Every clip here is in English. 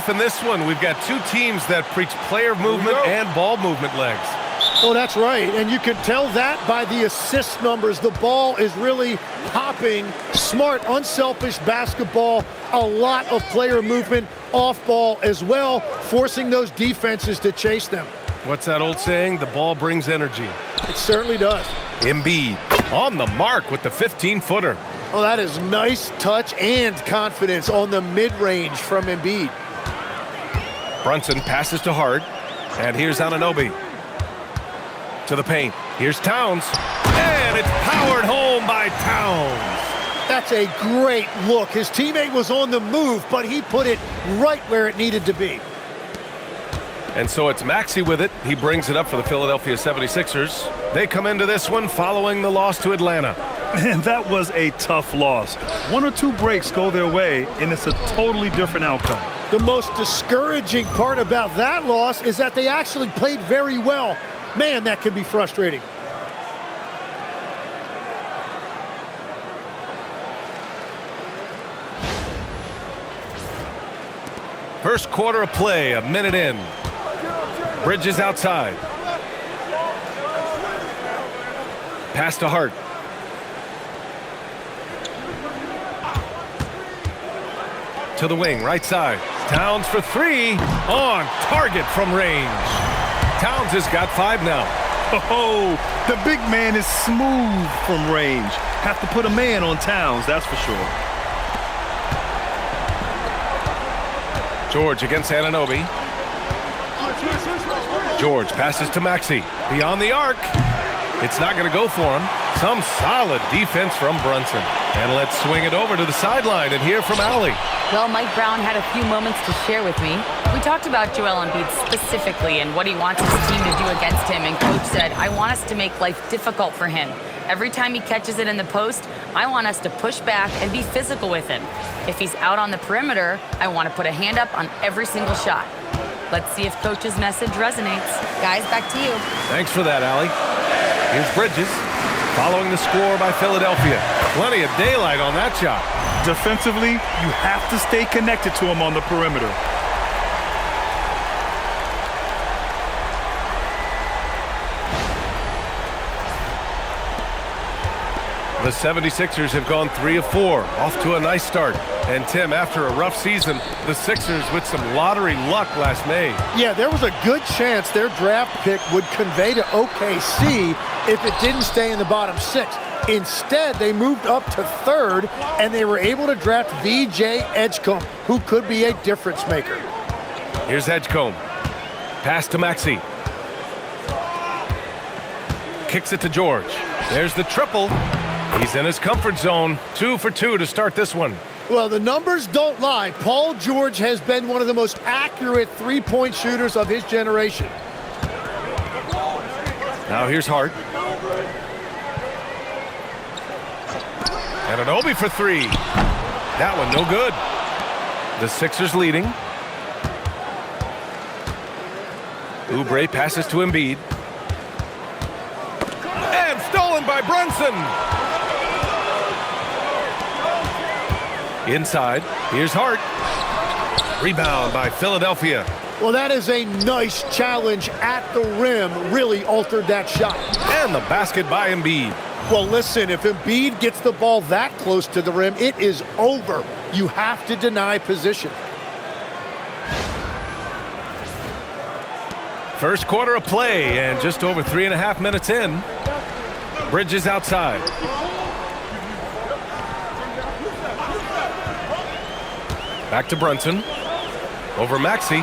off in this one. We've got two teams that preach player movement and ball movement legs. Oh, that's right. And you can tell that by the assist numbers. The ball is really popping. Smart, unselfish basketball. A lot of player movement off ball as well, forcing those defenses to chase them. What's that old saying? The ball brings energy. It certainly does. Embiid on the mark with the 15-footer. Oh, that is nice touch and confidence on the mid-range from Embiid. Brunson passes to Hart. And here's Anunoby. To the paint. Here's Towns. And it's powered home by Towns. That's a great look. His teammate was on the move, but he put it right where it needed to be. And so it's Maxey with it. He brings it up for the Philadelphia 76ers. They come into this one following the loss to Atlanta. And that was a tough loss. One or two breaks go their way, and it's a totally different outcome. The most discouraging part about that loss is that they actually played very well. Man, that can be frustrating. First quarter of play, a minute in. Bridges outside. Pass to Hart. To the wing, right side. Towns for three. On target from range. Towns has got 5 now. Oh, the big man is smooth from range. Have to put a man on Towns, that's for sure. George against Anunoby. George passes to Maxey. Beyond the arc. It's not going to go for him. Some solid defense from Brunson. And let's swing it over to the sideline and hear from Allie. Well, Mike Brown had a few moments to share with me. We talked about Joel Embiid specifically and what he wants his team to do against him. And Coach said, I want us to make life difficult for him. Every time he catches it in the post, I want us to push back and be physical with him. If he's out on the perimeter, I want to put a hand up on every single shot. Let's see if Coach's message resonates. Guys, back to you. Thanks for that, Allie. Here's Bridges, following the score by Philadelphia. Plenty of daylight on that shot. Defensively, you have to stay connected to him on the perimeter. The 76ers have gone 3 of 4, off to a nice start. And Tim, after a rough season, the Sixers with some lottery luck last May. Yeah, there was a good chance their draft pick would convey to OKC if it didn't stay in the bottom 6. Instead, they moved up to 3rd, and they were able to draft VJ Edgecombe, who could be a difference maker. Here's Edgecombe. Pass to Maxey. Kicks it to George. There's the triple. He's in his comfort zone. 2 for 2 to start this one. Well, the numbers don't lie. Paul George has been one of the most accurate three-point shooters of his generation. Now here's Hart. Anunoby for 3. That one no good. The Sixers leading. Oubre passes to Embiid. And stolen by Brunson. Inside, here's Hart. Rebound by Philadelphia. Well, that is a nice challenge at the rim. Really altered that shot. And the basket by Embiid. Well, listen, if Embiid gets the ball that close to the rim, it is over. You have to deny position. First quarter of play, and just over 3.5 minutes in. Bridges outside. Back to Brunson. Over Maxey.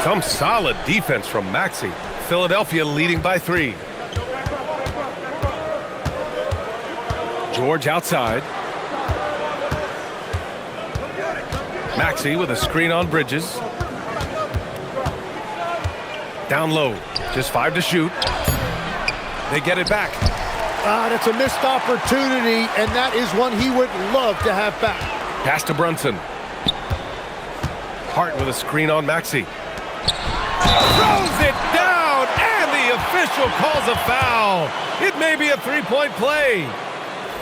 Some solid defense from Maxey. Philadelphia leading by 3. George outside. Maxey with a screen on Bridges. Down low. Just 5 to shoot. They get it back. That's a missed opportunity, and that is one he would love to have back. Pass to Brunson. Hart with a screen on Maxey. Throws it down, and the official calls a foul. It may be a 3-point play.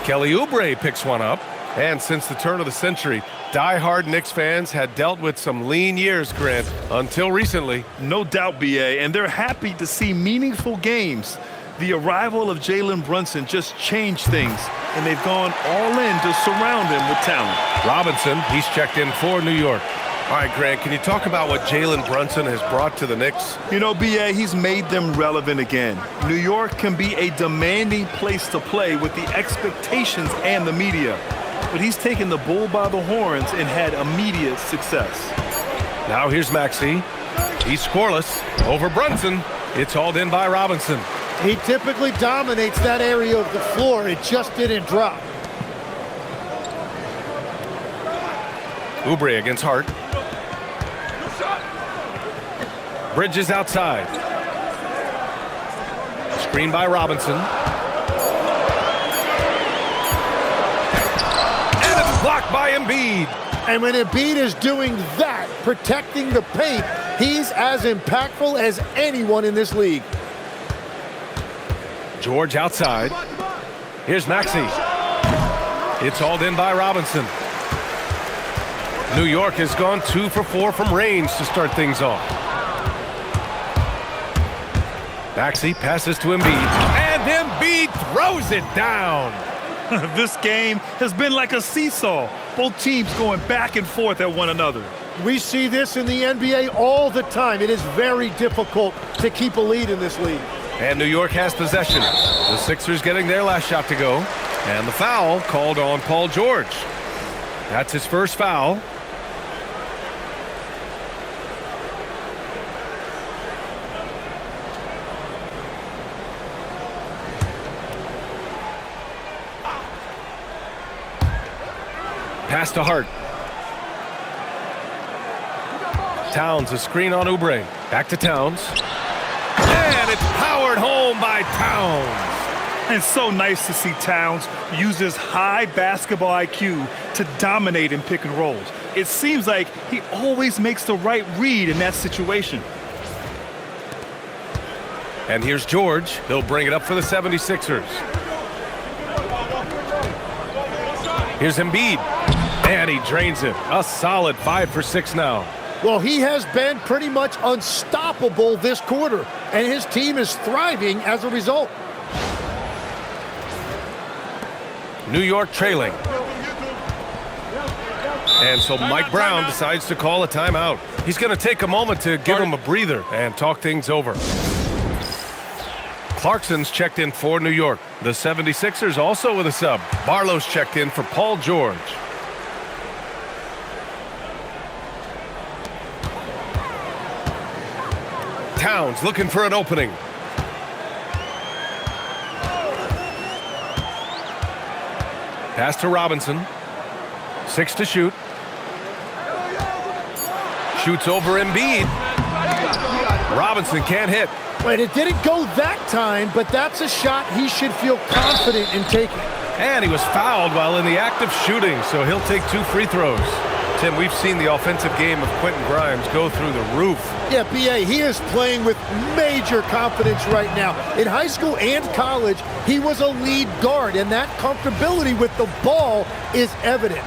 Kelly Oubre picks one up, And since the turn of the century, die-hard Knicks fans had dealt with some lean years, Grant, until recently. No doubt, BA, and they're happy to see meaningful games. The arrival of Jalen Brunson just changed things, and they've gone all in to surround him with talent. Robinson, he's checked in for New York. All right, Grant, can you talk about what Jalen Brunson has brought to the Knicks? You know, BA, he's made them relevant again. New York can be a demanding place to play with the expectations and the media. But he's taken the bull by the horns and had immediate success. Now here's Maxey. He's scoreless over Brunson. It's hauled in by Robinson. He typically dominates that area of the floor. It just didn't drop. Oubre against Hart. Bridges outside. Screen by Robinson. And it's blocked by Embiid. And when Embiid is doing that, protecting the paint, he's as impactful as anyone in this league. George outside. Here's Maxey. It's hauled in by Robinson. New York has gone 2 for 4 from range to start things off. Maxey passes to Embiid. And Embiid throws it down. This game has been like a seesaw. Both teams going back and forth at one another. We see this in the NBA all the time. It is very difficult to keep a lead in this league. And New York has possession. The Sixers getting their last shot to go. And the foul called on Paul George. That's his first foul. Pass to Hart. Towns, a screen on Oubre. Back to Towns. And it's powered home by Towns. And so nice to see Towns use his high basketball IQ to dominate in pick and rolls. It seems like he always makes the right read in that situation. And here's George. He'll bring it up for the 76ers. Here's Embiid. And he drains it. A solid 5 for 6 now. Well, he has been pretty much unstoppable this quarter, and his team is thriving as a result. New York trailing. And so Mike Brown decides to call a timeout. He's going to take a moment to give him a breather and talk things over. Clarkson's checked in for New York. The 76ers also with a sub. Barlow's checked in for Paul George. Towns looking for an opening. Pass to Robinson. 6 to shoot. Shoots over Embiid. Robinson can't hit. Wait, it didn't go that time, but that's a shot he should feel confident in taking. And he was fouled while in the act of shooting, so he'll take 2 free throws. Tim, we've seen the offensive game of Quentin Grimes go through the roof. Yeah, B.A., he is playing with major confidence right now. In high school and college, he was a lead guard, and that comfortability with the ball is evident.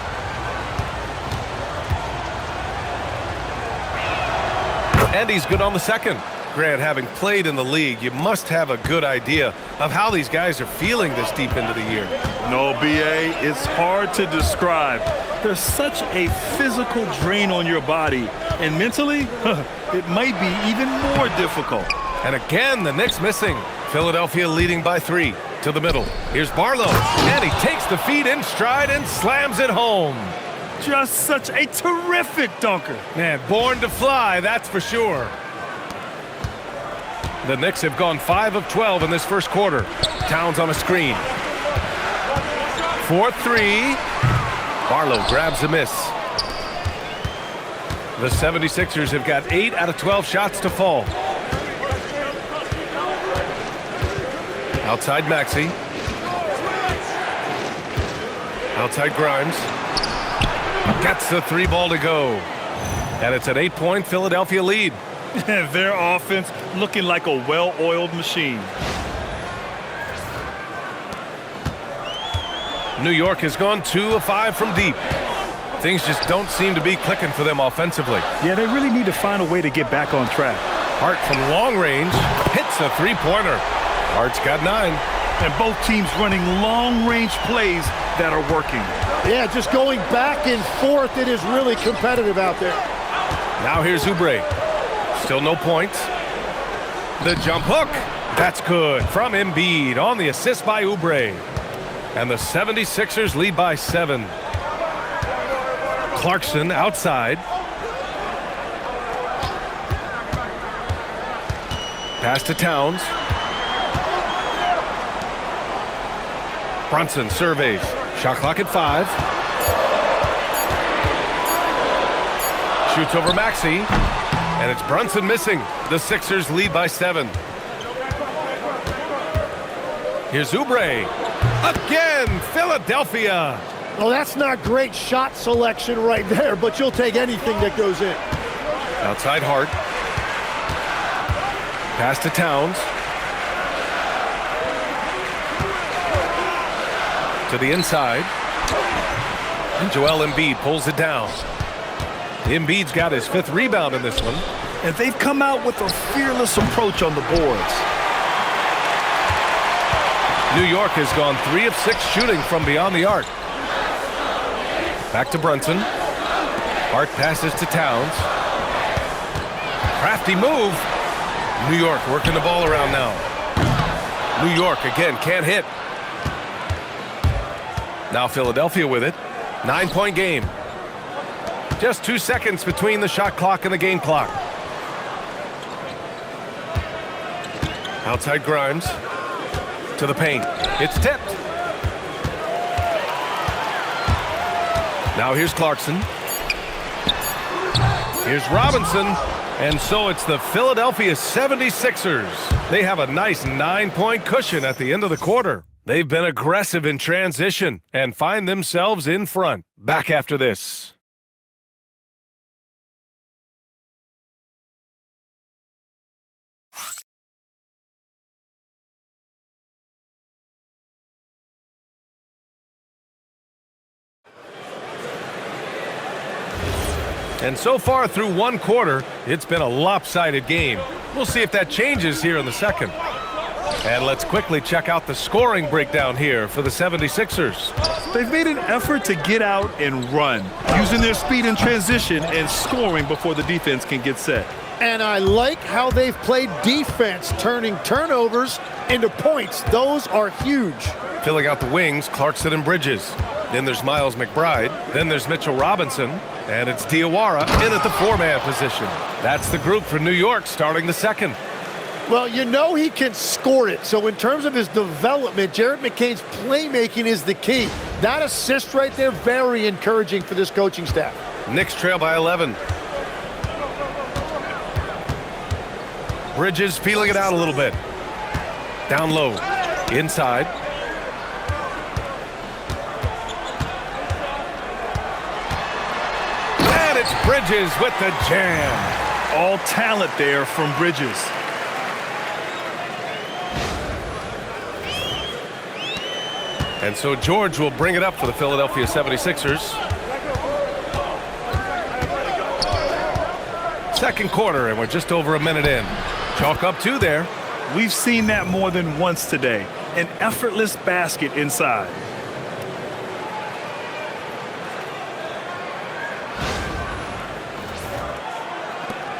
And he's good on the second. Grant, having played in the league, you must have a good idea of how these guys are feeling this deep into the year. No, BA, it's hard to describe. There's such a physical drain on your body, and mentally, it might be even more difficult. And again, the Knicks missing. Philadelphia leading by 3 to the middle. Here's Barlow, and he takes the feed in stride and slams it home. Just such a terrific dunker. Man, born to fly, that's for sure. The Knicks have gone 5 of 12 in this first quarter. Towns on a screen. 4-3. Barlow grabs a miss. The 76ers have got 8 out of 12 shots to fall. Outside Maxey. Outside Grimes. Gets the 3 ball to go. And it's an 8-point Philadelphia lead. Their offense looking like a well-oiled machine. New York has gone 2 of 5 from deep. Things just don't seem to be clicking for them offensively. Yeah, they really need to find a way to get back on track. Hart from long range hits a three-pointer. Hart's got 9. And both teams running long-range plays that are working. Yeah, just going back and forth. It is really competitive out there. Now here's Oubre. Still no points. The jump hook. That's good from Embiid on the assist by Oubre. And the 76ers lead by 7. Clarkson outside. Pass to Towns. Brunson surveys. Shot clock at 5. Shoots over Maxey. And it's Brunson missing. The Sixers lead by 7. Here's Oubre. Again, Philadelphia. Well, that's not great shot selection right there, but you'll take anything that goes in. Outside Hart. Pass to Towns. To the inside. And Joel Embiid pulls it down. Embiid's got his 5th rebound in this one. And they've come out with a fearless approach on the boards. New York has gone 3 of 6 shooting from beyond the arc. Back to Brunson. Hart passes to Towns. Crafty move. New York working the ball around now. New York again can't hit. Now Philadelphia with it. 9-point game. Just 2 seconds between the shot clock and the game clock. Outside Grimes. To the paint. It's tipped. Now here's Clarkson. Here's Robinson. And so it's the Philadelphia 76ers. They have a nice 9-point cushion at the end of the quarter. They've been aggressive in transition and find themselves in front. Back after this. And so far through one quarter, it's been a lopsided game. We'll see if that changes here in the second. And let's quickly check out the scoring breakdown here for the 76ers. They've made an effort to get out and run, using their speed in transition and scoring before the defense can get set. And I like how they've played defense, turning turnovers into points. Those are huge. Filling out the wings, Clarkson and Bridges. Then there's Miles McBride. Then there's Mitchell Robinson. And it's Diawara in at the 4-man position. That's the group for New York starting the second. Well, you know he can score it. So in terms of his development, Jared McCain's playmaking is the key. That assist right there, very encouraging for this coaching staff. Knicks trail by 11. Bridges feeling it out a little bit. Down low. Inside. And it's Bridges with the jam. All talent there from Bridges. And so George will bring it up for the Philadelphia 76ers. Second quarter, and we're just over a minute in. Chalk up 2 there. We've seen that more than once today. An effortless basket inside.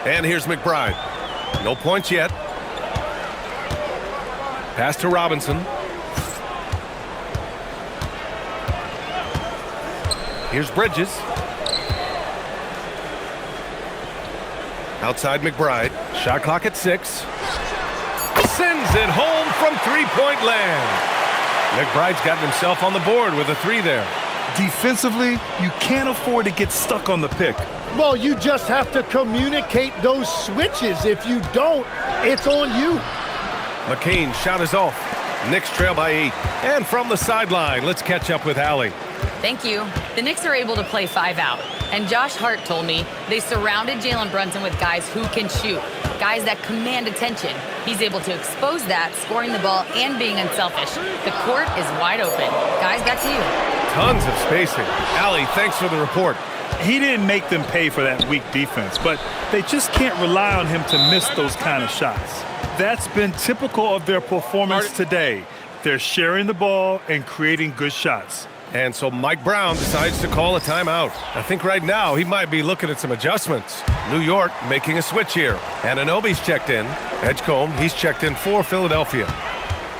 And here's McBride. No points yet. Pass to Robinson. Here's Bridges. Outside McBride. Shot clock at 6. Sends it home from three-point land. McBride's gotten himself on the board with a 3 there. Defensively, you can't afford to get stuck on the pick. Well, you just have to communicate those switches. If you don't, it's on you. McCain shot is off. Knicks trail by 8. And from the sideline, let's catch up with Allie. Thank you. The Knicks are able to play 5 out. And Josh Hart told me they surrounded Jalen Brunson with guys who can shoot. guys that command attention. He's able to expose that, scoring the ball and being unselfish. The court is wide open. Guys, back to you. Tons of spacing. Allie, thanks for the report. He didn't make them pay for that weak defense, but they just can't rely on him to miss those kind of shots. That's been typical of their performance today. They're sharing the ball and creating good shots. And so Mike Brown decides to call a timeout. I think right now he might be looking at some adjustments. New York making a switch here. Anunoby's checked in. Edgecombe, he's checked in for Philadelphia.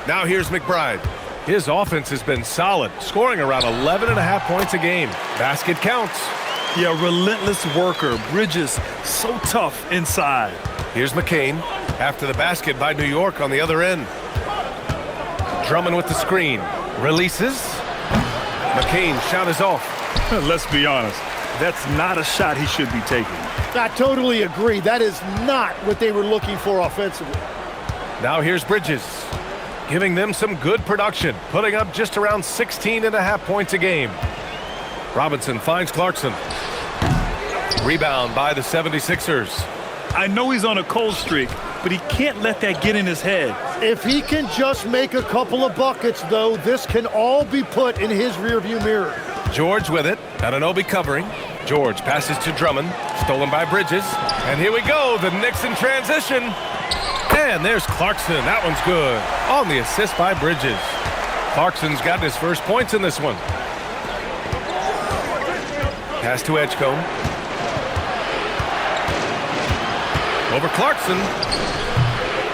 Now here's McBride. His offense has been solid, scoring around 11.5 points a game. Basket counts. Yeah, relentless worker. Bridges so tough inside. Here's McCain after the basket by New York on the other end. Drummond with the screen. Releases. McCain's shot is off. Let's be honest. That's not a shot he should be taking. I totally agree. That is not what they were looking for offensively. Now here's Bridges, giving them some good production, putting up just around 16.5 points a game. Robinson finds Clarkson. Rebound by the 76ers. I know he's on a cold streak, but he can't let that get in his head. If he can just make a couple of buckets, though, this can all be put in his rearview mirror. George with it. Anunoby covering. George passes to Drummond. Stolen by Bridges. And here we go. The Knicks in transition. And there's Clarkson. That one's good. On the assist by Bridges. Clarkson's gotten his first points in this one. Pass to Edgecombe. Over Clarkson.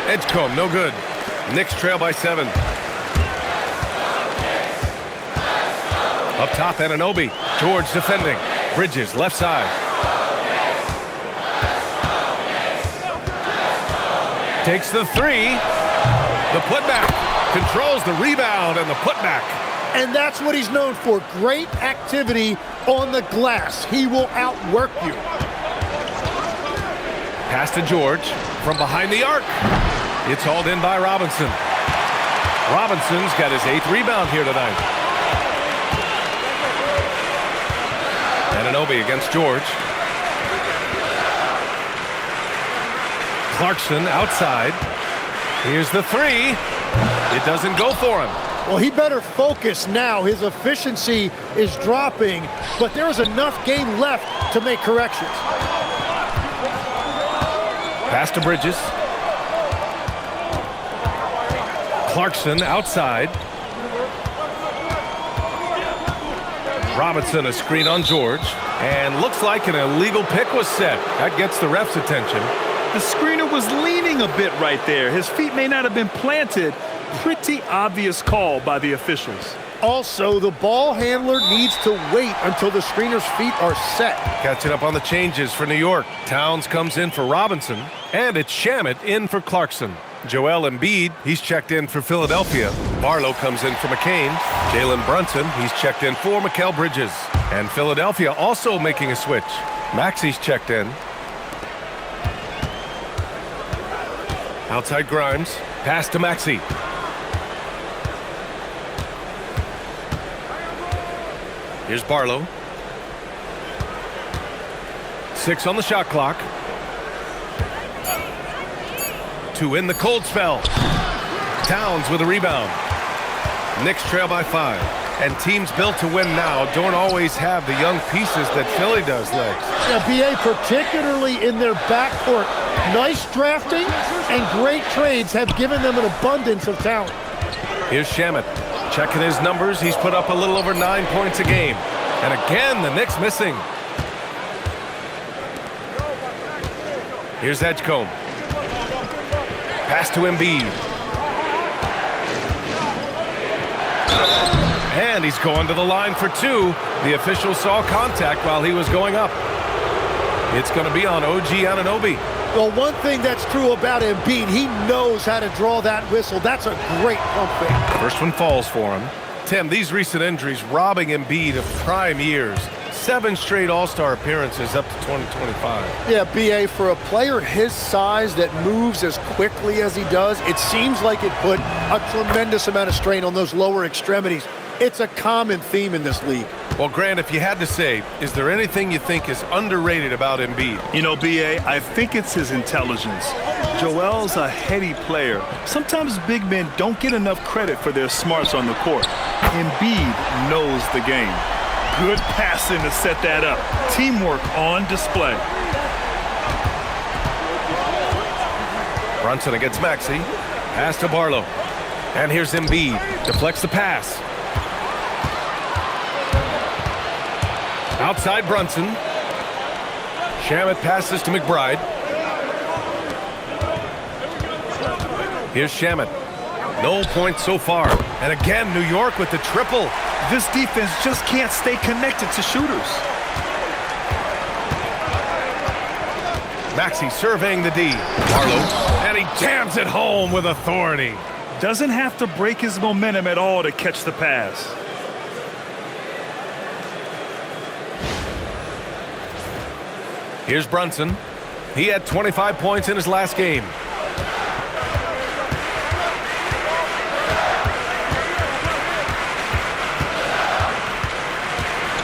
Edgecombe, no good. Knicks trail by 7. Up top, Anunoby. George defending. Bridges, left side. Takes the 3. The putback. Controls the rebound and the putback. And that's what he's known for. Great activity on the glass. He will outwork you. Pass to George from behind the arc. It's hauled in by Robinson. Robinson's got his 8th rebound here tonight. Anunoby against George. Clarkson outside. Here's the 3. It doesn't go for him. Well, he better focus now. His efficiency is dropping, but there is enough game left to make corrections. Pass to Bridges. Clarkson outside. Robinson a screen on George. And looks like an illegal pick was set. That gets the ref's attention. The screener was leaning a bit right there. His feet may not have been planted. Pretty obvious call by the officials. Also, the ball handler needs to wait until the screener's feet are set. Catching up on the changes for New York. Towns comes in for Robinson. And it's Shamet in for Clarkson. Joel Embiid, he's checked in for Philadelphia. Barlow comes in for McCain. Jalen Brunson, he's checked in for Mikal Bridges. And Philadelphia also making a switch. Maxi's checked in. Outside Grimes. Pass to Maxey. Here's Barlow. 6 on the shot clock. 2 in the cold spell. Towns with a rebound. Knicks trail by 5. And teams built to win now don't always have the young pieces that Philly does, Legs. Yeah, BA, particularly in their backcourt. Nice drafting and great trades have given them an abundance of talent. Here's Shamet. Checking his numbers, he's put up a little over 9 points a game. And again, the Knicks missing. Here's Edgecombe. Pass to Embiid. And he's going to the line for 2. The official saw contact while he was going up. It's going to be on OG Anunoby. Well, one thing that's true about Embiid, he knows how to draw that whistle. That's a great pump fake. First one falls for him. Tim, these recent injuries robbing Embiid of prime years. 7 straight All-Star appearances up to 2025. Yeah, BA, for a player his size that moves as quickly as he does, it seems like it put a tremendous amount of strain on those lower extremities. It's a common theme in this league. Well, Grant, if you had to say, is there anything you think is underrated about Embiid? You know, B.A., I think it's his intelligence. Joel's a heady player. Sometimes big men don't get enough credit for their smarts on the court. Embiid knows the game. Good passing to set that up. Teamwork on display. Brunson against Maxey. Pass to Barlow. And here's Embiid. Deflects the pass. Outside Brunson. Shamet passes to McBride. Here's Shamet. No points so far. And again, New York with the triple. This defense just can't stay connected to shooters. Maxey surveying the D. Barlow. And he jams it home with authority. Doesn't have to break his momentum at all to catch the pass. Here's Brunson. He had 25 points in his last game.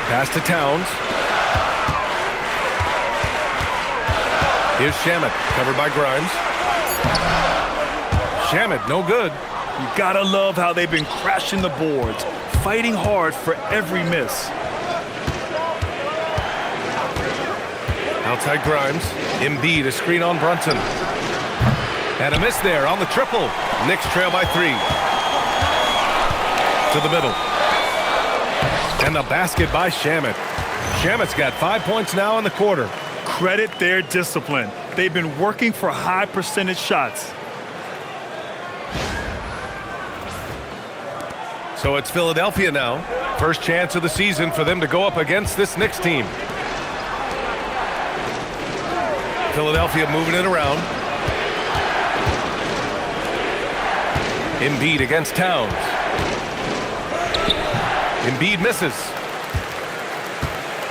Pass to Towns. Here's Shamet, covered by Grimes. Shamet, no good. You gotta love how they've been crashing the boards, fighting hard for every miss. Outside Grimes. Embiid, a screen on Brunson. And a miss there on the triple. Knicks trail by 3. To the middle. And the basket by Shamet. Shamet's got 5 points now in the quarter. Credit their discipline. They've been working for high percentage shots. So it's Philadelphia now. First chance of the season for them to go up against this Knicks team. Philadelphia moving it around. Embiid against Towns. Embiid misses.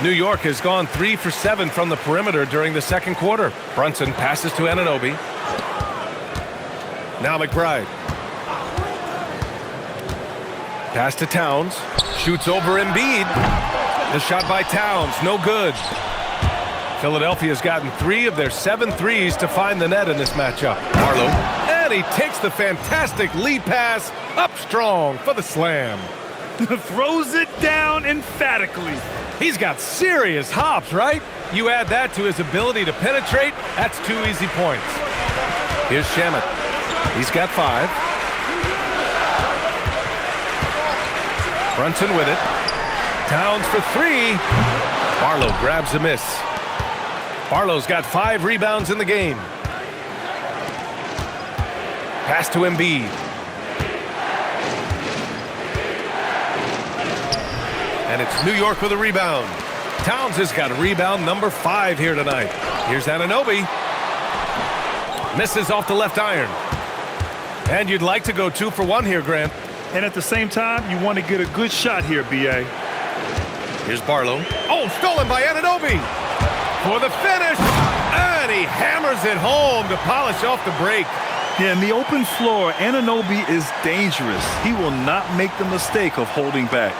New York has gone 3 for 7 from the perimeter during the second quarter. Brunson passes to Anunoby. Now McBride. Pass to Towns. Shoots over Embiid. The shot by Towns, no good. Philadelphia's gotten 3 of their 7 threes to find the net in this matchup. Barlow. And he takes the fantastic lead pass up strong for the slam. Throws it down emphatically. He's got serious hops, right? You add that to his ability to penetrate, that's 2 easy points. Here's Shamet. He's got 5. Brunson with it. Towns for 3. Barlow grabs a miss. Barlow's got 5 rebounds in the game. Pass to Embiid. And it's New York with a rebound. Towns has got a rebound number 5 here tonight. Here's Anunoby. Misses off the left iron. And you'd like to go 2 for 1 here, Grant. And at the same time, you want to get a good shot here, B.A. Here's Barlow. Oh, stolen by Anunoby. For the finish. And he hammers it home to polish off the break. Yeah, in the open floor, Anunoby is dangerous. He will not make the mistake of holding back.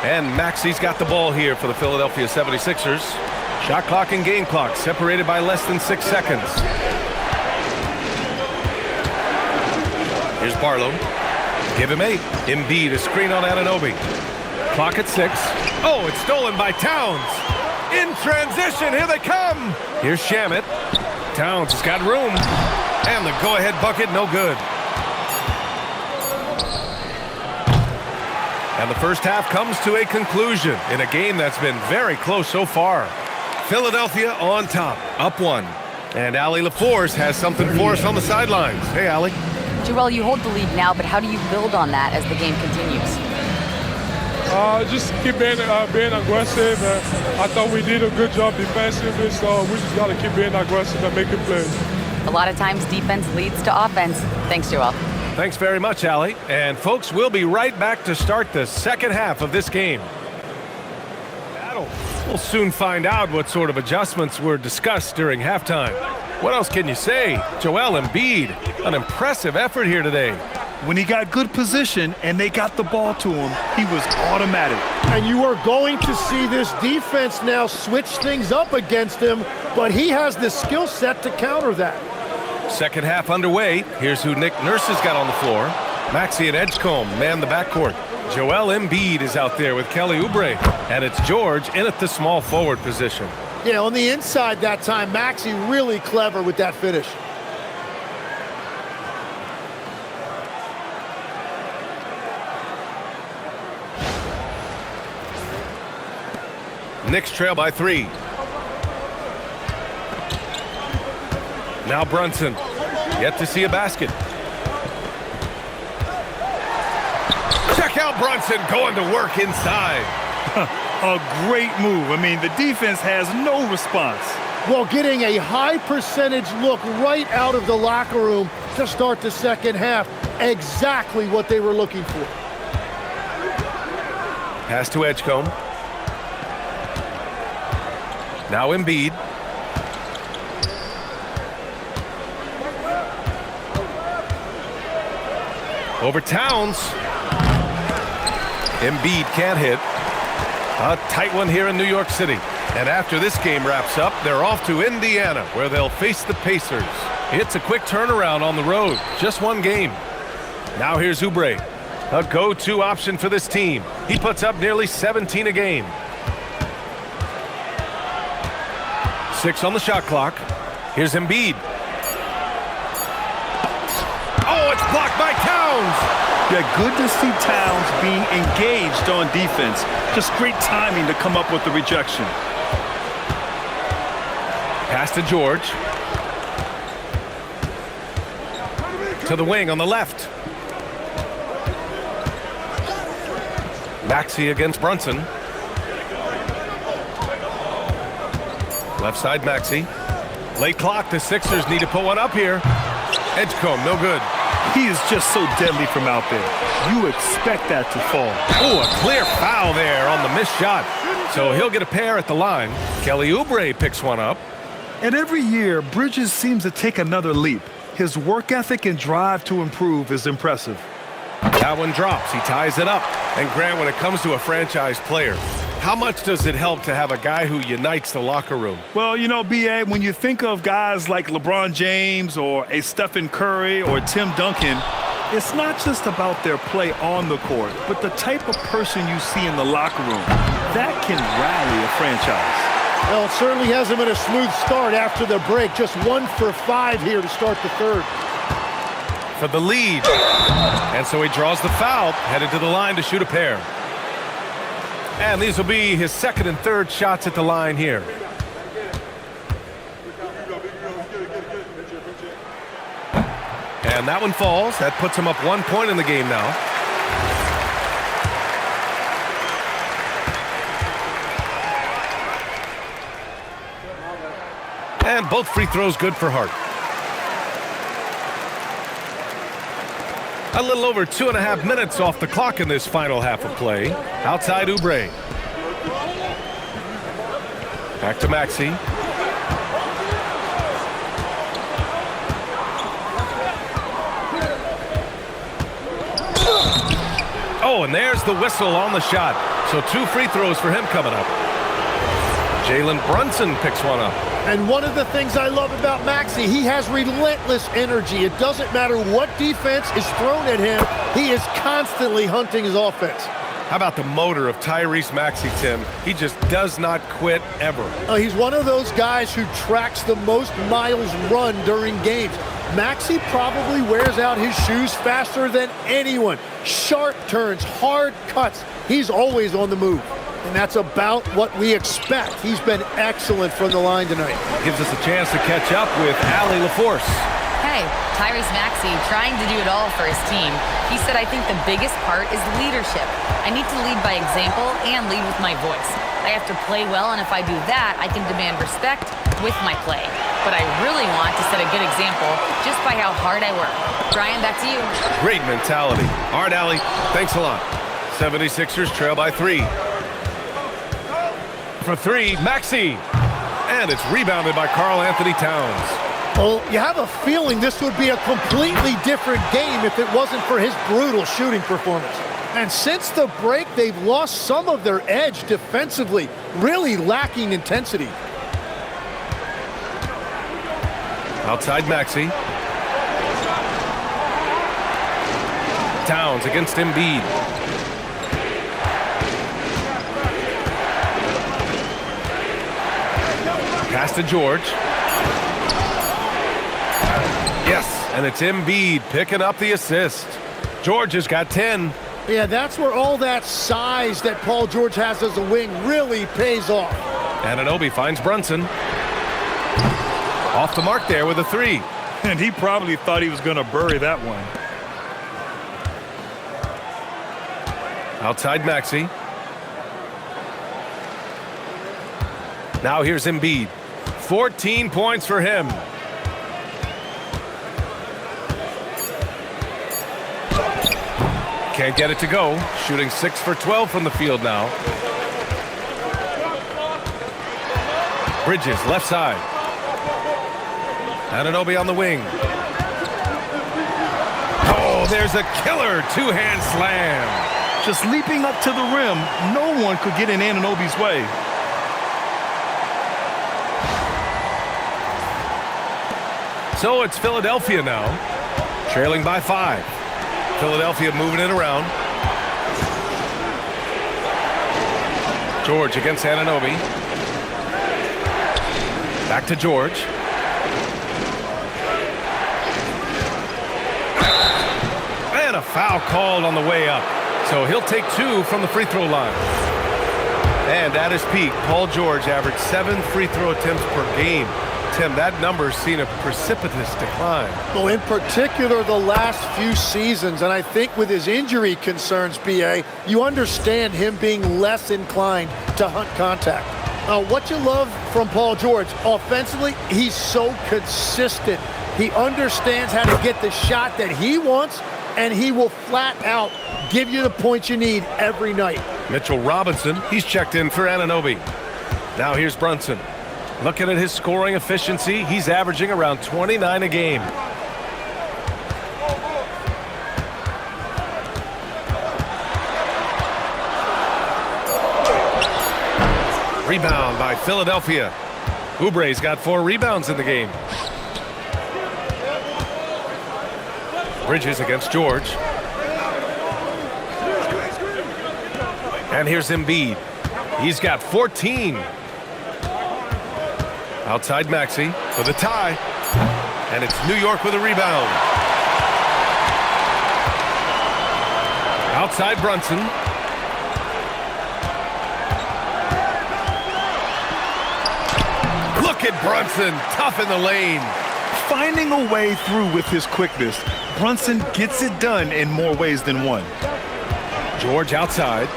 And Maxey's got the ball here for the Philadelphia 76ers. Shot clock and game clock separated by less than 6 seconds. Here's Barlow. Give him 8. Embiid, a screen on Anunoby. Clock at 6. Oh, it's stolen by Towns. In transition, here they come. Here's Shamet. Towns has got room. And the go-ahead bucket, no good. And the first half comes to a conclusion in a game that's been very close so far. Philadelphia on top, up 1. And Allie LaForce has something for us on the sidelines. Hey, Allie. Joel, you hold the lead now, but how do you build on that as the game continues? Just keep being aggressive. I thought we did a good job defensively, so we just got to keep being aggressive and making plays. A lot of times defense leads to offense. Thanks, Joel. Thanks very much, Allie. And folks, we'll be right back to start the second half of this game. We'll soon find out what sort of adjustments were discussed during halftime. What else can you say? Joel Embiid, an impressive effort here today. When he got good position and they got the ball to him, he was automatic. And you are going to see this defense now switch things up against him, but he has the skill set to counter that. Second half underway. Here's who Nick Nurse has got on the floor. Maxey and Edgecombe man the backcourt. Joel Embiid is out there with Kelly Oubre. And it's George in at the small forward position. Yeah, on the inside that time, Maxey really clever with that finish. Knicks trail by 3. Now Brunson. Yet to see a basket. Check out Brunson going to work inside. A great move. I mean, the defense has no response. Well, getting a high percentage look right out of the locker room to start the second half. Exactly what they were looking for. Pass to Edgecombe. Now Embiid. Over Towns. Embiid can't hit. A tight one here in New York City. And after this game wraps up, they're off to Indiana, where they'll face the Pacers. It's a quick turnaround on the road. Just one game. Now here's Oubre. A go-to option for this team. He puts up nearly 17 a game. 6 on the shot clock. Here's Embiid. Oh, it's blocked by Towns. Yeah, good to see Towns being engaged on defense. Just great timing to come up with the rejection. Pass to George. To the wing on the left. Maxey against Brunson. Left side Maxey. Late clock. The Sixers need to put one up here. Edgecombe, no good. He is just so deadly from out there. You expect that to fall. Oh, a clear foul there on the missed shot. So he'll get a pair at the line. Kelly Oubre picks one up. And every year, Bridges seems to take another leap. His work ethic and drive to improve is impressive. That one drops. He ties it up. And Grant, when it comes to a franchise player, how much does it help to have a guy who unites the locker room? Well, you know, B.A., when you think of guys like LeBron James or a Stephen Curry or Tim Duncan, it's not just about their play on the court, but the type of person you see in the locker room. That can rally a franchise. Well, it certainly hasn't been a smooth start after the break. Just 1 for 5 here to start the third. For the lead. And so he draws the foul, headed to the line to shoot a pair. And these will be his second and third shots at the line here. And that one falls. That puts him up 1 point in the game now. And both free throws good for Hart. A little over 2.5 minutes off the clock in this final half of play. Outside Oubre. Back to Maxey. Oh, and there's the whistle on the shot. So 2 free throws for him coming up. Jalen Brunson picks one up. And one of the things I love about Maxey, he has relentless energy. It doesn't matter what defense is thrown at him. He is constantly hunting his offense. How about the motor of Tyrese Maxey, Tim? He just does not quit ever. He's one of those guys who tracks the most miles run during games. Maxey probably wears out his shoes faster than anyone. Sharp turns, hard cuts. He's always on the move. And that's about what we expect. He's been excellent from the line tonight. Gives us a chance to catch up with Allie LaForce. Hey, Tyrese Maxey trying to do it all for his team. He said, I think the biggest part is leadership. I need to lead by example and lead with my voice. I have to play well, and if I do that, I can demand respect with my play. But I really want to set a good example just by how hard I work. Brian, back to you. Great mentality. All right, Allie, thanks a lot. 76ers trail by 3. For 3, Maxey. And it's rebounded by Karl Anthony Towns. Well, you have a feeling this would be a completely different game if it wasn't for his brutal shooting performance. And since the break, they've lost some of their edge defensively, really lacking intensity. Outside Maxey. Towns against Embiid. Pass to George. Yes, and it's Embiid picking up the assist. George has got 10. Yeah, that's where all that size that Paul George has as a wing really pays off. Anunoby finds Brunson. Off the mark there with a 3. And he probably thought he was going to bury that one. Outside Maxey. Now here's Embiid. 14 points for him. Can't get it to go. Shooting 6 for 12 from the field now. Bridges left side. Anunoby on the wing. Oh, there's a killer two-hand slam. Just leaping up to the rim, no one could get in Anunoby's way. So it's Philadelphia now, trailing by 5. Philadelphia moving it around. George against Anunoby. Back to George. And a foul called on the way up. So he'll take 2 from the free throw line. And at his peak, Paul George averaged 7 free throw attempts per game. Tim, that number's seen a precipitous decline. Well, in particular, the last few seasons, and I think with his injury concerns, B.A., you understand him being less inclined to hunt contact. What you love from Paul George, offensively, he's so consistent. He understands how to get the shot that he wants, and he will flat out give you the points you need every night. Mitchell Robinson, he's checked in for Anunoby. Now here's Brunson. Looking at his scoring efficiency, he's averaging around 29 a game. Rebound by Philadelphia. Oubre's got 4 rebounds in the game. Bridges against George. And here's Embiid. He's got 14. Outside Maxey for the tie. And it's New York with a rebound. Outside Brunson. Look at Brunson, tough in the lane. Finding a way through with his quickness, Brunson gets it done in more ways than one. George outside.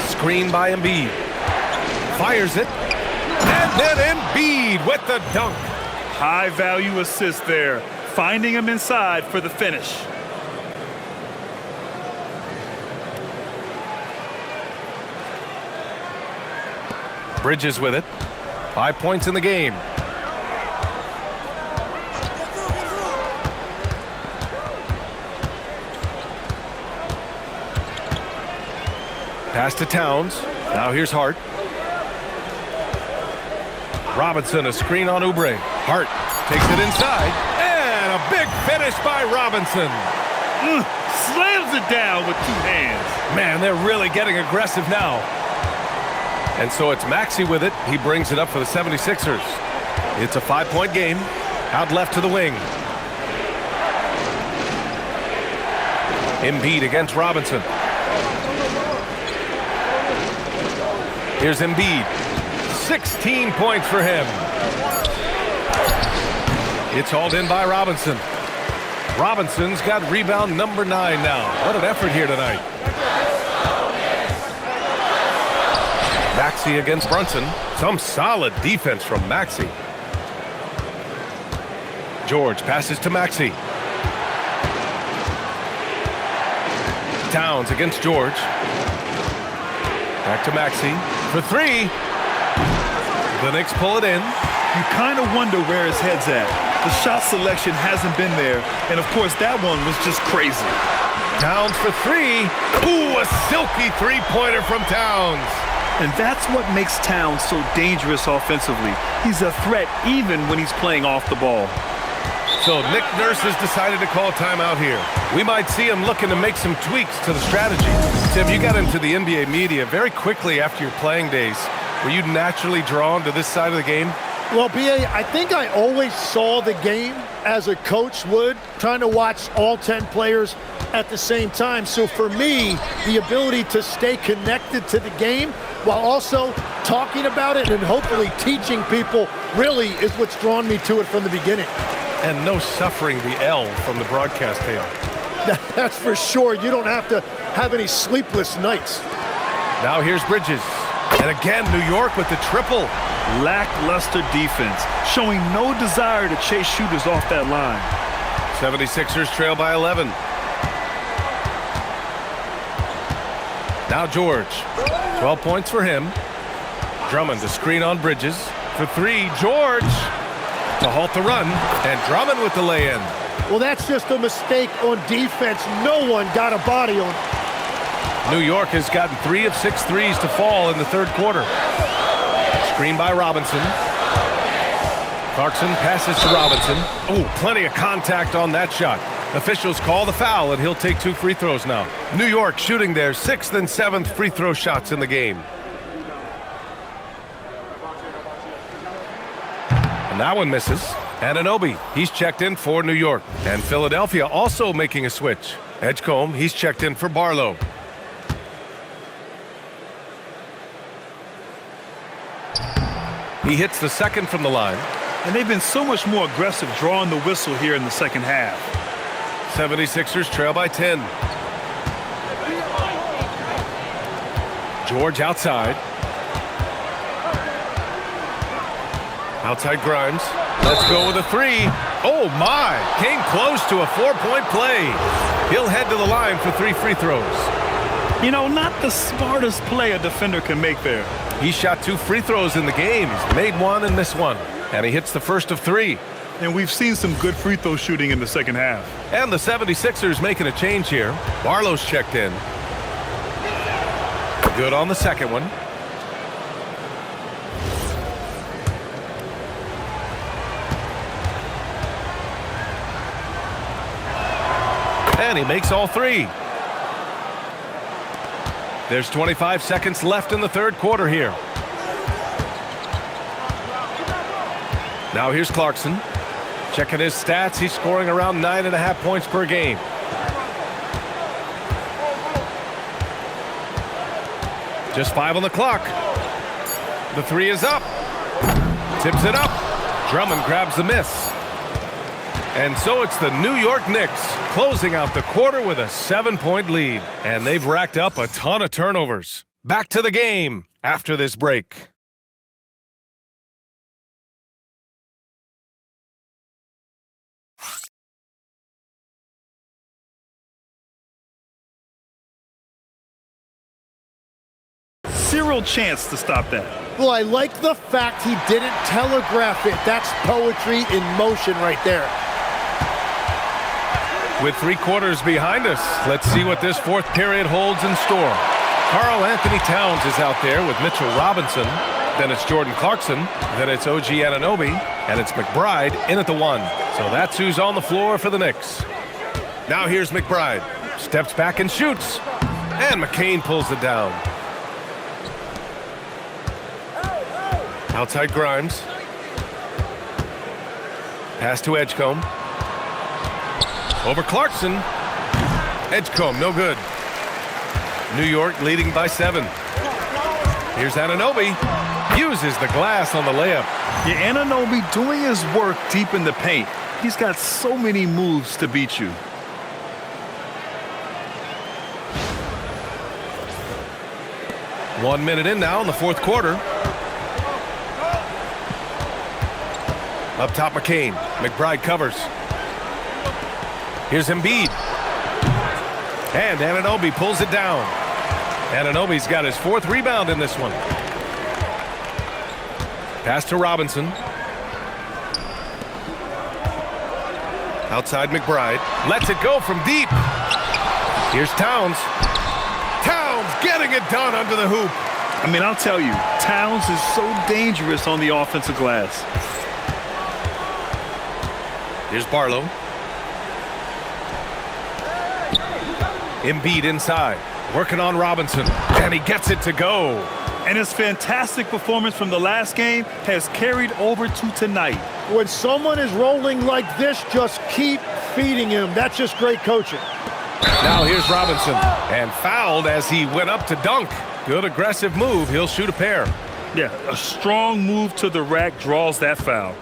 Screen by Embiid. Fires it. And then Embiid with the dunk. High value assist there. Finding him inside for the finish. Bridges with it. 5 points in the game. Pass to Towns. Now here's Hart. Robinson, a screen on Oubre. Hart takes it inside. And a big finish by Robinson. Slams it down with 2 hands. Man, they're really getting aggressive now. And so it's Maxey with it. He brings it up for the 76ers. It's a 5-point game. Out left to the wing. Embiid against Robinson. Here's Embiid. 16 points for him. It's hauled in by Robinson. Robinson's got rebound number 9 now. What an effort here tonight. Maxey against Brunson. Some solid defense from Maxey. George passes to Maxey. Towns against George. Back to Maxey for 3. The Knicks pull it in. You kind of wonder where his head's at. The shot selection hasn't been there, and of course that one was just crazy. Towns for three. Ooh, a silky three-pointer from Towns. And that's what makes Towns so dangerous offensively. He's a threat even when he's playing off the ball. So Nick Nurse has decided to call a timeout here. We might see him looking to make some tweaks to the strategy. Tim, you got into the NBA media very quickly after your playing days. Were you naturally drawn to this side of the game? Well, B.A., I think I always saw the game as a coach would, trying to watch all 10 players at the same time. So for me, the ability to stay connected to the game while also talking about it and hopefully teaching people really is what's drawn me to it from the beginning. And no suffering the L from the broadcast table. That's for sure. You don't have to have any sleepless nights. Now here's Bridges. And again, New York with the triple. Lackluster defense, showing no desire to chase shooters off that line. 76ers trail by 11. Now George. 12 points for him. Drummond to screen on Bridges. For three, George to halt the run. And Drummond with the lay-in. Well, that's just a mistake on defense. No one got a body on it. New York has gotten 3 of 6 threes to fall in the third quarter. Screen by Robinson. Clarkson passes to Robinson. Oh, plenty of contact on that shot. Officials call the foul, and he'll take 2 free throws now. New York shooting their 6th and 7th free throw shots in the game. And that one misses. Anunoby, he's checked in for New York. And Philadelphia also making a switch. Edgecombe, he's checked in for Barlow. He hits the second from the line. And they've been so much more aggressive drawing the whistle here in the second half. 76ers trail by 10. George outside. Outside Grimes. Let's go with a three. Oh my! Came close to a 4-point play. He'll head to the line for 3 free throws. You know, not the smartest play a defender can make there. He shot 2 free throws in the game. He's made 1 and missed 1. And he hits the first of 3. And we've seen some good free throw shooting in the second half. And the 76ers making a change here. Barlow's checked in. Good on the second one. And he makes all 3. There's 25 seconds left in the third quarter here. Now here's Clarkson. Checking his stats, he's scoring around 9.5 points per game. Just 5 on the clock. The 3 is up. Tips it up. Drummond grabs the miss. And so it's the New York Knicks closing out the quarter with a 7-point lead. And they've racked up a ton of turnovers. Back to the game after this break. Zero chance to stop that. Well, I like the fact he didn't telegraph it. That's poetry in motion right there. With 3 quarters behind us, let's see what this fourth period holds in store. Karl Anthony Towns is out there with Mitchell Robinson. Then it's Jordan Clarkson. Then it's OG Anunoby. And it's McBride in at the 1. So that's who's on the floor for the Knicks. Now here's McBride. Steps back and shoots. And McCain pulls it down. Outside Grimes. Pass to Edgecombe. Over Clarkson. Edgecombe, no good. New York leading by 7. Here's Anunoby. Uses the glass on the layup. Yeah, Anunoby doing his work deep in the paint. He's got so many moves to beat you. One minute in now in the fourth quarter. Up top, McCain. McBride covers. Here's Embiid. And Anunoby pulls it down. Anunoby's got his 4th rebound in this one. Pass to Robinson. Outside McBride. Lets it go from deep. Here's Towns. Towns getting it done under the hoop. I mean, I'll tell you, Towns is so dangerous on the offensive glass. Here's Barlow. Embiid inside. Working on Robinson. And he gets it to go. And his fantastic performance from the last game has carried over to tonight. When someone is rolling like this, just keep feeding him. That's just great coaching. Now here's Robinson. And fouled as he went up to dunk. Good aggressive move. He'll shoot a pair. Yeah, a strong move to the rack draws that foul.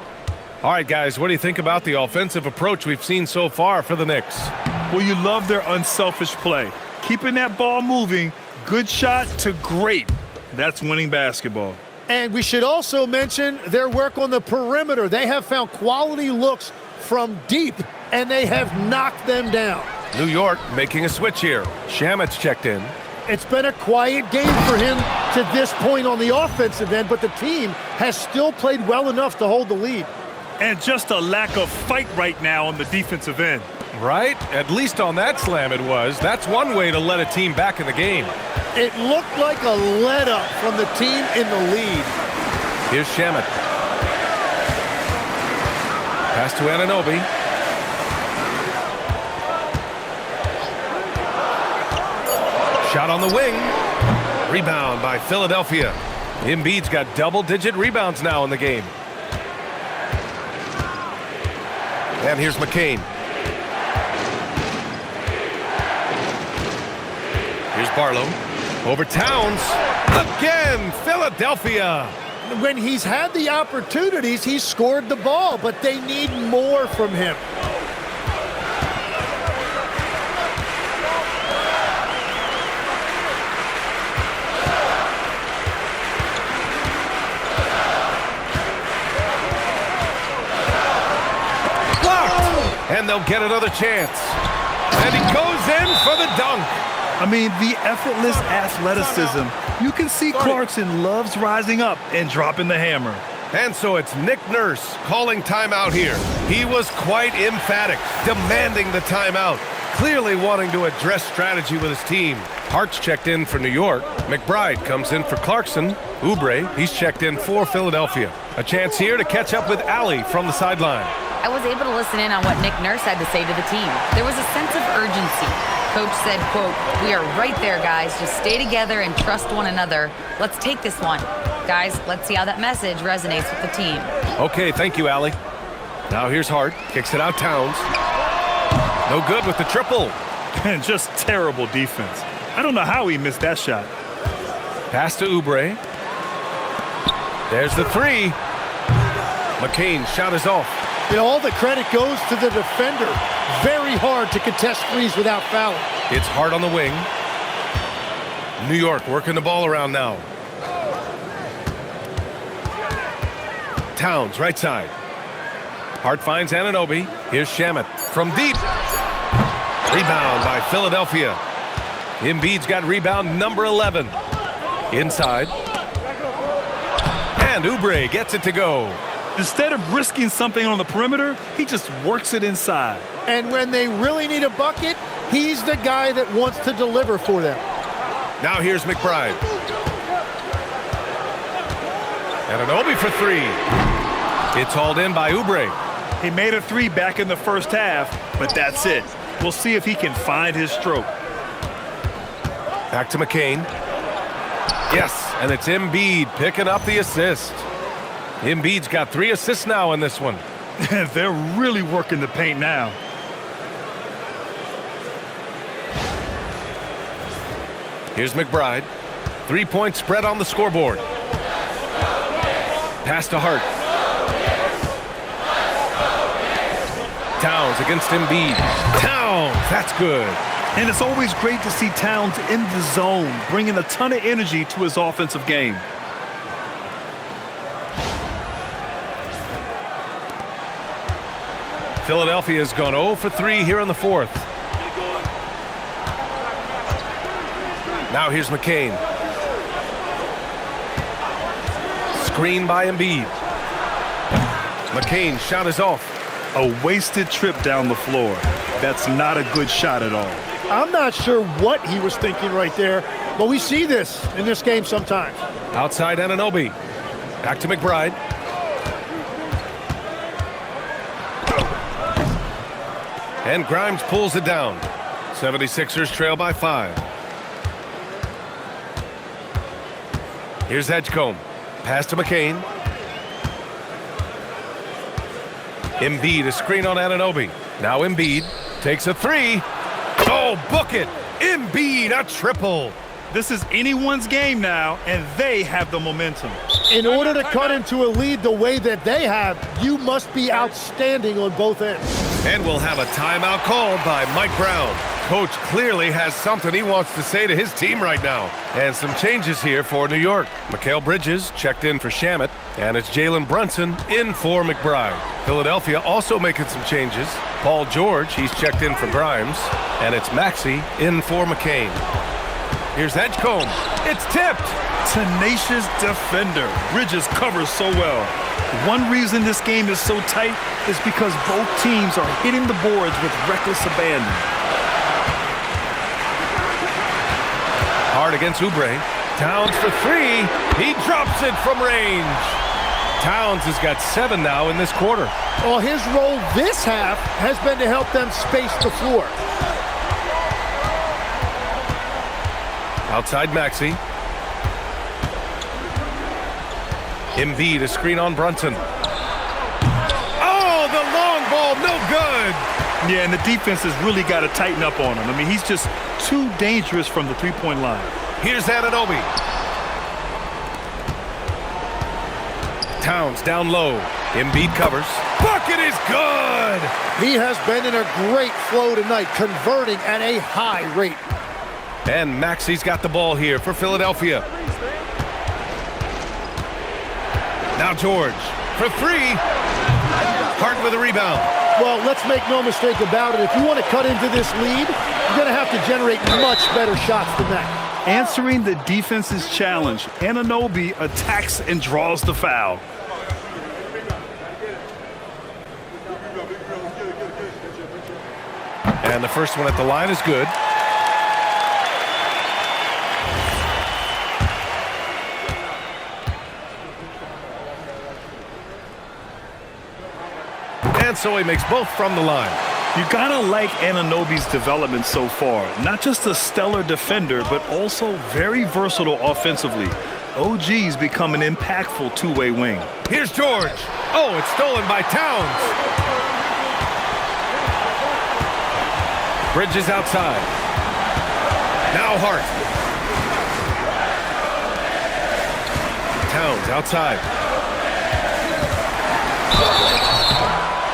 All right, guys, what do you think about the offensive approach we've seen so far for the Knicks? Well, you love their unselfish play. Keeping that ball moving, good shot to great. That's winning basketball. And we should also mention their work on the perimeter. They have found quality looks from deep, and they have knocked them down. New York making a switch here. Shamet's checked in. It's been a quiet game for him to this point on the offensive end, but the team has still played well enough to hold the lead. And just a lack of fight right now on the defensive end. Right? At least on that slam it was. That's one way to let a team back in the game. It looked like a let-up from the team in the lead. Here's Shamet. Pass to Anunoby. Shot on the wing. Rebound by Philadelphia. Embiid's got double-digit rebounds now in the game. And here's McCain. Here's Barlow. Over Towns. Again, Philadelphia. When he's had the opportunities, he's scored the ball, but they need more from him. And they'll get another chance. And he goes in for the dunk. I mean, the effortless athleticism. You can see Clarkson loves rising up and dropping the hammer. And so it's Nick Nurse calling timeout here. He was quite emphatic, demanding the timeout, clearly wanting to address strategy with his team. Hart's checked in for New York. McBride comes in for Clarkson. Oubre, he's checked in for Philadelphia. A chance here to catch up with Allie from the sideline. I was able to listen in on what Nick Nurse had to say to the team. There was a sense of urgency. Coach said, quote, "We are right there, guys. Just stay together and trust one another. Let's take this one. Guys, let's see how that message resonates with the team." Okay, thank you, Allie. Now here's Hart. Kicks it out Towns. No good with the triple. And just terrible defense. I don't know how he missed that shot. Pass to Oubre. There's the three. McCain's shot is off. You know, all the credit goes to the defender. Very hard to contest threes without fouling. It's Hart on the wing. New York working the ball around now. Towns, right side. Hart finds Anunoby. Here's Shamet from deep. Rebound by Philadelphia. Embiid's got rebound number 11. Inside. And Oubre gets it to go. Instead of risking something on the perimeter, he just works it inside. And when they really need a bucket, he's the guy that wants to deliver for them. Now here's McBride. Anunoby for three. It's hauled in by Oubre. He made a three back in the first half, but that's it. We'll see if he can find his stroke. Back to McCain. Yes, and it's Embiid picking up the assist. Embiid's got 3 assists now in this one. They're really working the paint now. Here's McBride. 3-point spread on the scoreboard. Pass to Hart. Towns against Embiid. Towns, that's good. And it's always great to see Towns in the zone, bringing a ton of energy to his offensive game. Philadelphia has gone 0 for 3 here in the fourth. Now here's McCain. Screen by Embiid. McCain's shot is off. A wasted trip down the floor. That's not a good shot at all. I'm not sure what he was thinking right there, but we see this in this game sometimes. Outside Anunoby. Back to McBride. And Grimes pulls it down. 76ers trail by 5. Here's Edgecombe. Pass to McCain. Embiid, a screen on Anunoby. Now Embiid takes a three. Oh, book it. Embiid, a triple. This is anyone's game now, and they have the momentum. In order to cut into a lead the way that they have, you must be outstanding on both ends. And we'll have a timeout called by Mike Brown. Coach clearly has something he wants to say to his team right now. And some changes here for New York. Mikal Bridges checked in for Shamet, and it's Jalen Brunson in for McBride. Philadelphia also making some changes. Paul George, he's checked in for Grimes, and it's Maxey in for McCain. Here's Edgecombe. It's tipped. Tenacious defender. Bridges covers so well. One reason this game is so tight is because both teams are hitting the boards with reckless abandon. Hard against Oubre. Towns for three. He drops it from range. Towns has got 7 now in this quarter. Well, his role this half has been to help them space the floor. Outside Maxey. Embiid, a screen on Brunson. Oh, the long ball, no good. Yeah, and the defense has really got to tighten up on him. I mean, he's just too dangerous from the three-point line. Here's Anunoby. Towns down low. Embiid covers. Bucket is good. He has been in a great flow tonight, converting at a high rate. And Maxey's got the ball here for Philadelphia. Now George for three. Hart with a rebound. Well, let's make no mistake about it. If you want to cut into this lead, you're going to have to generate much better shots than that. Answering the defense's challenge, Anunoby attacks and draws the foul. And the first one at the line is good. And so he makes both from the line. You gotta like Anunoby's development so far. Not just a stellar defender, but also very versatile offensively. OG's become an impactful two-way wing. Here's George. Oh, it's stolen by Towns. Bridges outside. Now Hart. Towns outside.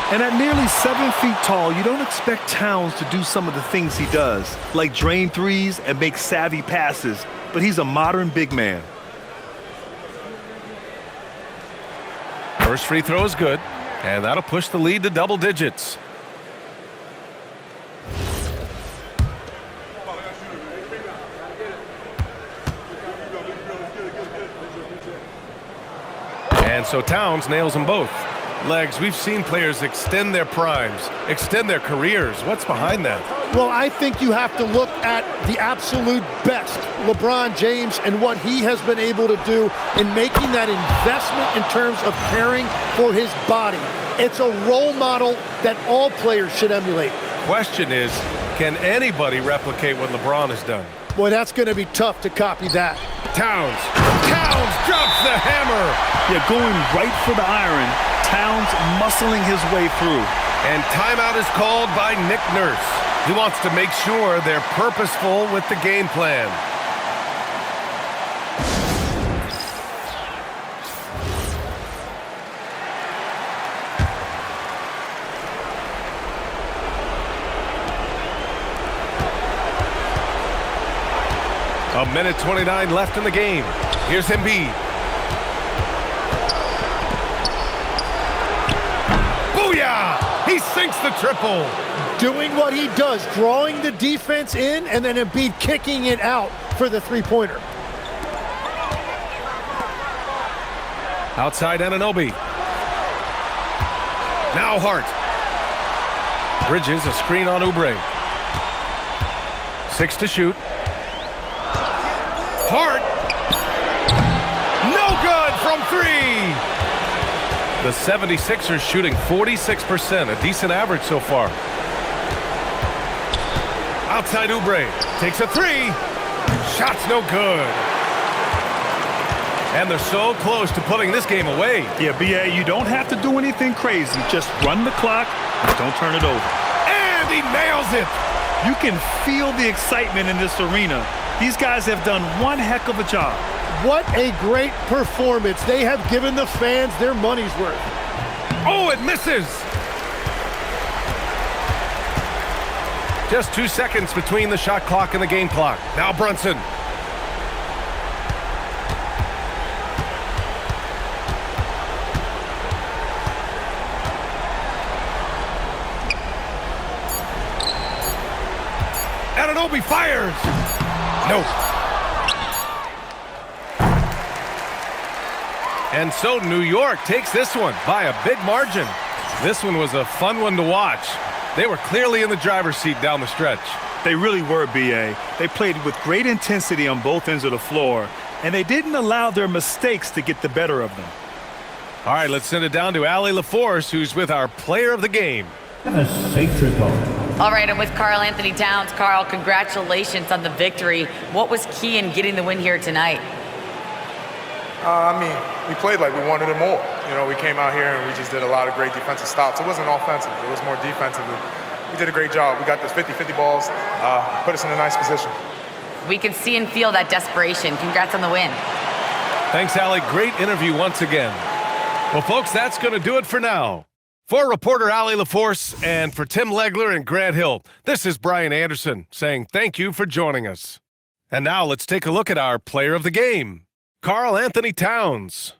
And at nearly 7 feet tall, you don't expect Towns to do some of the things he does, like drain threes and make savvy passes, but he's a modern big man. First free throw is good, and that'll push the lead to double digits. And so Towns nails them both. Legs, we've seen players extend their primes, extend their careers. What's behind that? Well, I think you have to look at the absolute best, LeBron James, and what he has been able to do in making that investment in terms of caring for his body. It's a role model that all players should emulate. Question is, can anybody replicate what LeBron has done? Boy, that's going to be tough to copy that. Towns drops the hammer. Yeah, going right for the iron. Towns muscling his way through. And timeout is called by Nick Nurse. He wants to make sure they're purposeful with the game plan. A minute 29 left in the game. Here's Embiid. Booyah! He sinks the triple. Doing what he does, drawing the defense in, and then Embiid kicking it out for the three-pointer. Outside Anunoby. Now Hart. Bridges a screen on Oubre. 6 to shoot. Hart. No good from 3. The 76ers shooting 46%, a decent average so far. Outside Oubre. Takes a 3. Shot's no good. And they're so close to putting this game away. Yeah, B.A., you don't have to do anything crazy. Just run the clock and don't turn it over. And he nails it. You can feel the excitement in this arena. These guys have done one heck of a job. What a great performance. They have given the fans their money's worth. Oh, it misses. Just 2 seconds between the shot clock and the game clock. Now Brunson. Anunoby fires. No. And so New York takes this one by a big margin. This one was a fun one to watch. They were clearly in the driver's seat down the stretch. They really were, B.A. They played with great intensity on both ends of the floor, and they didn't allow their mistakes to get the better of them. All right, let's send it down to Allie LaForce, who's with our player of the game. A sacred ball. All right, I'm with Karl Anthony Towns. Karl, congratulations on the victory. What was key in getting the win here tonight? We played like we wanted it more. We came out here and we just did a lot of great defensive stops. It wasn't offensive. It was more defensively. We did a great job. We got those 50-50 balls, put us in a nice position. We can see and feel that desperation. Congrats on the win. Thanks, Allie. Great interview once again. Well, folks, that's going to do it for now. For reporter Allie LaForce and for Tim Legler and Grant Hill, this is Brian Anderson saying thank you for joining us. And now let's take a look at our player of the game, Karl Anthony Towns.